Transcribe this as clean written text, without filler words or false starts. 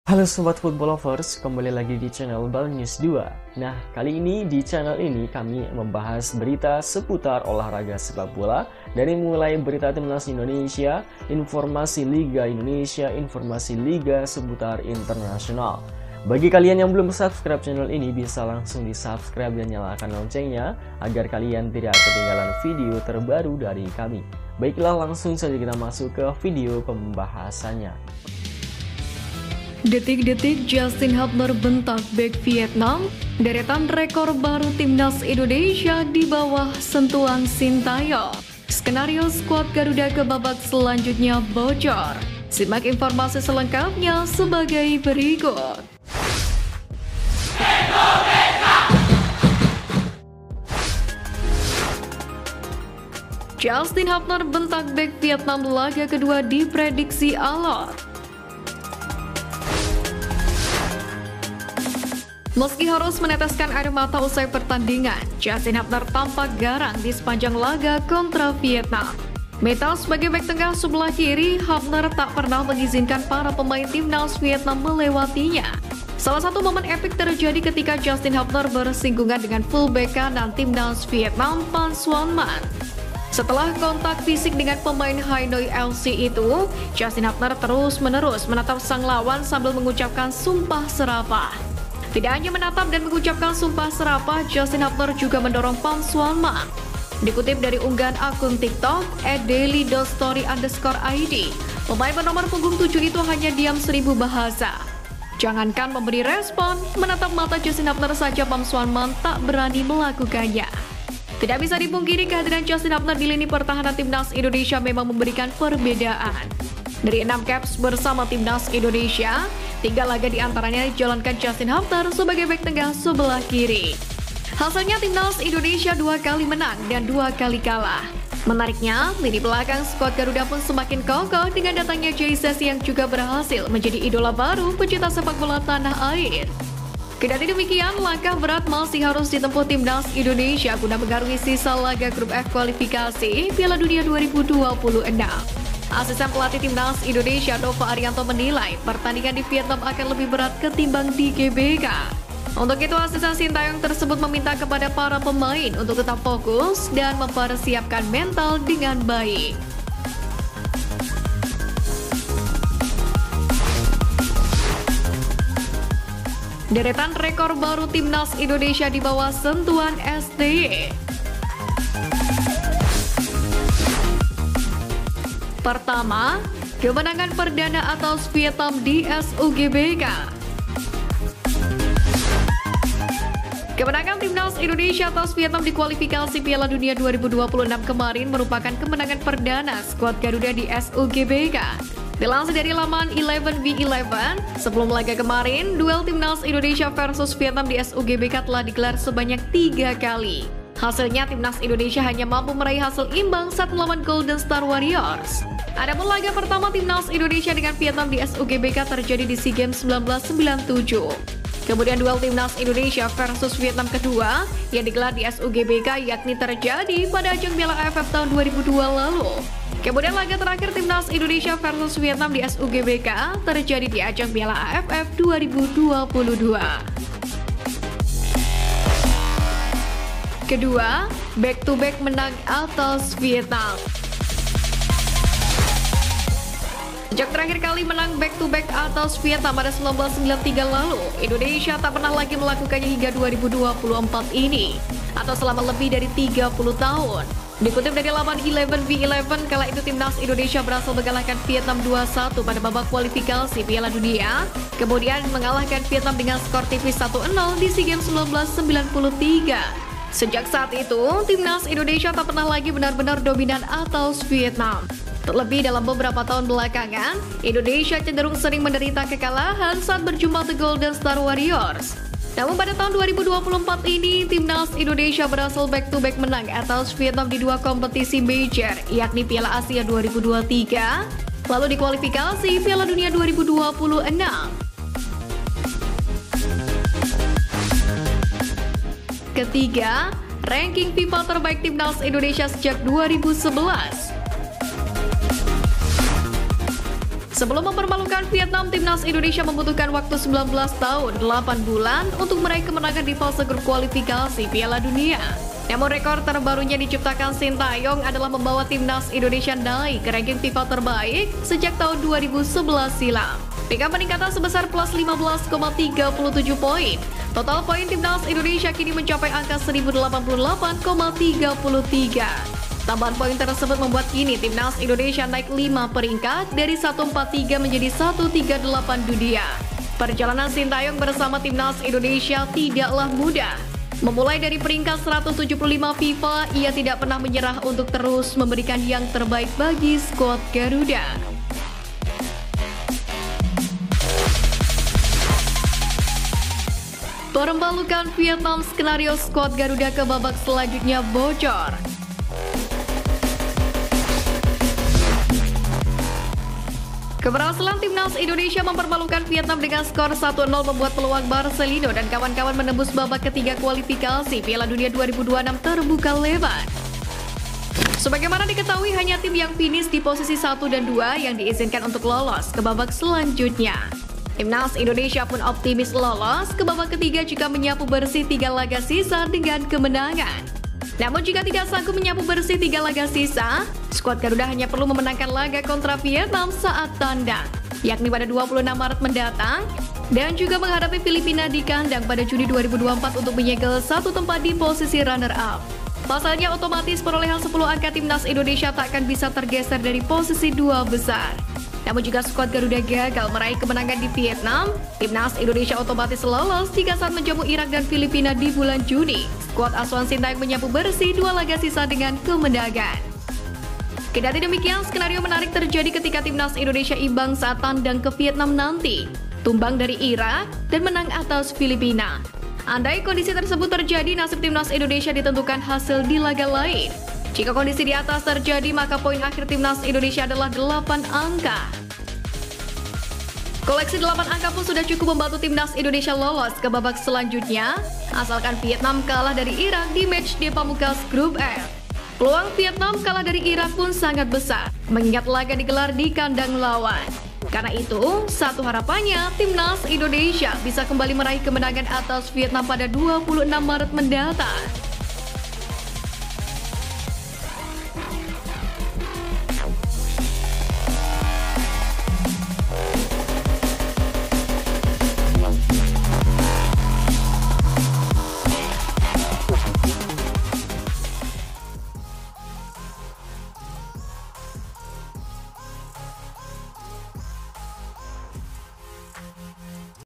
Halo Sobat Football Lovers, kembali lagi di channel Bal News 2. Nah, kali ini di channel ini kami membahas berita seputar olahraga sepak bola. Dari mulai berita timnas Indonesia, informasi Liga Indonesia, informasi Liga seputar internasional. Bagi kalian yang belum subscribe channel ini, bisa langsung di subscribe dan nyalakan loncengnya agar kalian tidak ketinggalan video terbaru dari kami. Baiklah, langsung saja kita masuk ke video pembahasannya. Detik-detik Justin Hubner bentak bek Vietnam, deretan rekor baru timnas Indonesia di bawah sentuhan Sintayong. Skenario skuad Garuda ke babak selanjutnya bocor. Simak informasi selengkapnya sebagai berikut. Justin Hubner bentak bek Vietnam laga kedua diprediksi alot. Meski harus meneteskan air mata usai pertandingan, Justin Hubner tampak garang di sepanjang laga kontra Vietnam. Mental sebagai bek tengah sebelah kiri, Hubner tak pernah mengizinkan para pemain timnas Vietnam melewatinya. Salah satu momen epik terjadi ketika Justin Hubner bersinggungan dengan fullback kanan timnas Vietnam, Phan Xuan Man. Setelah kontak fisik dengan pemain Hanoi FC itu, Justin Hubner terus-menerus menatap sang lawan sambil mengucapkan sumpah serapah. Tidak hanya menatap dan mengucapkan sumpah serapah, Justin Hubner juga mendorong Phan Xuan Man. Dikutip dari unggahan akun TikTok @daily.story_id, pemain bernomor punggung 7 itu hanya diam 1000 bahasa. Jangankan memberi respon, menatap mata Justin Hubner saja Phan Xuan Man tak berani melakukannya. Tidak bisa dipungkiri kehadiran Justin Hubner di lini pertahanan timnas Indonesia memang memberikan perbedaan. Dari 6 caps bersama timnas Indonesia, 3 laga diantaranya dijalankan Justin Hubner sebagai bek tengah sebelah kiri. Hasilnya timnas Indonesia 2 kali menang dan 2 kali kalah. Menariknya, lini belakang skuad Garuda pun semakin kokoh dengan datangnya Jesus yang juga berhasil menjadi idola baru pecinta sepak bola tanah air. Kendati demikian, langkah berat masih harus ditempuh timnas Indonesia guna mengarungi sisa laga grup F kualifikasi Piala Dunia 2026. Asisten pelatih timnas Indonesia Nova Arianto menilai pertandingan di Vietnam akan lebih berat ketimbang di GBK. Untuk itu, asisten Sintayong tersebut meminta kepada para pemain untuk tetap fokus dan mempersiapkan mental dengan baik. Deretan rekor baru timnas Indonesia di bawah sentuhan STY. Pertama, kemenangan perdana atas Vietnam di SUGBK. Kemenangan timnas Indonesia atas Vietnam di kualifikasi Piala Dunia 2026 kemarin merupakan kemenangan perdana skuad Garuda di SUGBK. Dilansir dari laman 11v11, sebelum laga kemarin, duel timnas Indonesia versus Vietnam di SUGBK telah digelar sebanyak 3 kali. Hasilnya, timnas Indonesia hanya mampu meraih hasil imbang saat melawan Golden Star Warriors. Adapun laga pertama timnas Indonesia dengan Vietnam di SUGBK terjadi di SEA Games 1997. Kemudian duel timnas Indonesia versus Vietnam kedua yang digelar di SUGBK yakni terjadi pada ajang Piala AFF tahun 2002 lalu. Kemudian laga terakhir timnas Indonesia versus Vietnam di SUGBK terjadi di ajang Piala AFF 2022. Kedua, back-to-back menang atas Vietnam. Sejak terakhir kali menang back-to-back atas Vietnam pada 1993 lalu, Indonesia tak pernah lagi melakukannya hingga 2024 ini, atau selama lebih dari 30 tahun. Dikutip dari laman 11v11, kala itu timnas Indonesia berhasil mengalahkan Vietnam 2-1 pada babak kualifikasi Piala Dunia, kemudian mengalahkan Vietnam dengan skor tipis 1-0 di SEA Games 1993. Sejak saat itu, timnas Indonesia tak pernah lagi benar-benar dominan atas Vietnam. Terlebih dalam beberapa tahun belakangan, Indonesia cenderung sering menderita kekalahan saat berjumpa The Golden Star Warriors. Namun pada tahun 2024 ini, timnas Indonesia berhasil back-to-back menang atas Vietnam di 2 kompetisi major, yakni Piala Asia 2023, lalu di kualifikasi Piala Dunia 2026. Ketiga, ranking FIFA terbaik timnas Indonesia sejak 2011. Sebelum mempermalukan Vietnam, timnas Indonesia membutuhkan waktu 19 tahun 8 bulan untuk meraih kemenangan di fase grup kualifikasi Piala Dunia. Namun rekor terbarunya diciptakan Sintayong adalah membawa timnas Indonesia naik ke ranking FIFA terbaik sejak tahun 2011 silam. Dengan peningkatan sebesar plus 15,37 poin, total poin timnas Indonesia kini mencapai angka 1088,33. Tambahan poin tersebut membuat kini timnas Indonesia naik 5 peringkat dari 143 menjadi 138 dunia. Perjalanan Sintayong bersama timnas Indonesia tidaklah mudah. Memulai dari peringkat 175 FIFA, ia tidak pernah menyerah untuk terus memberikan yang terbaik bagi skuad Garuda. Perembalukan Vietnam, skenario skuad Garuda ke babak selanjutnya bocor. Keberhasilan timnas Indonesia mempermalukan Vietnam dengan skor 1-0 membuat peluang Marcelino dan kawan-kawan menembus babak ketiga kualifikasi Piala Dunia 2026 terbuka lebar. Sebagaimana diketahui, hanya tim yang finish di posisi 1 dan 2 yang diizinkan untuk lolos ke babak selanjutnya. Timnas Indonesia pun optimis lolos ke babak ketiga jika menyapu bersih 3 laga sisa dengan kemenangan. Namun jika tidak sanggup menyapu bersih 3 laga sisa, skuad Garuda hanya perlu memenangkan laga kontra Vietnam saat tandang, yakni pada 26 Maret mendatang, dan juga menghadapi Filipina di kandang pada Juni 2024 untuk menyegel satu tempat di posisi runner-up. Pasalnya otomatis perolehan 10 angka timnas Indonesia tak akan bisa tergeser dari posisi 2 besar. Namun jika skuad Garuda gagal meraih kemenangan di Vietnam, timnas Indonesia otomatis lolos jika saat menjamu Irak dan Filipina di bulan Juni. Skuad asuhan Sintayong menyapu bersih 2 laga sisa dengan kemenangan. Kendati demikian, skenario menarik terjadi ketika timnas Indonesia imbang saat tandang ke Vietnam nanti, tumbang dari Irak dan menang atas Filipina. Andai kondisi tersebut terjadi, nasib timnas Indonesia ditentukan hasil di laga lain. Jika kondisi di atas terjadi, maka poin akhir timnas Indonesia adalah 8 angka. Koleksi 8 angka pun sudah cukup membantu timnas Indonesia lolos ke babak selanjutnya, asalkan Vietnam kalah dari Irak di matchday pamungkas grup F. Peluang Vietnam kalah dari Irak pun sangat besar, mengingat laga digelar di kandang lawan. Karena itu, satu harapannya timnas Indonesia bisa kembali meraih kemenangan atas Vietnam pada 26 Maret mendatang.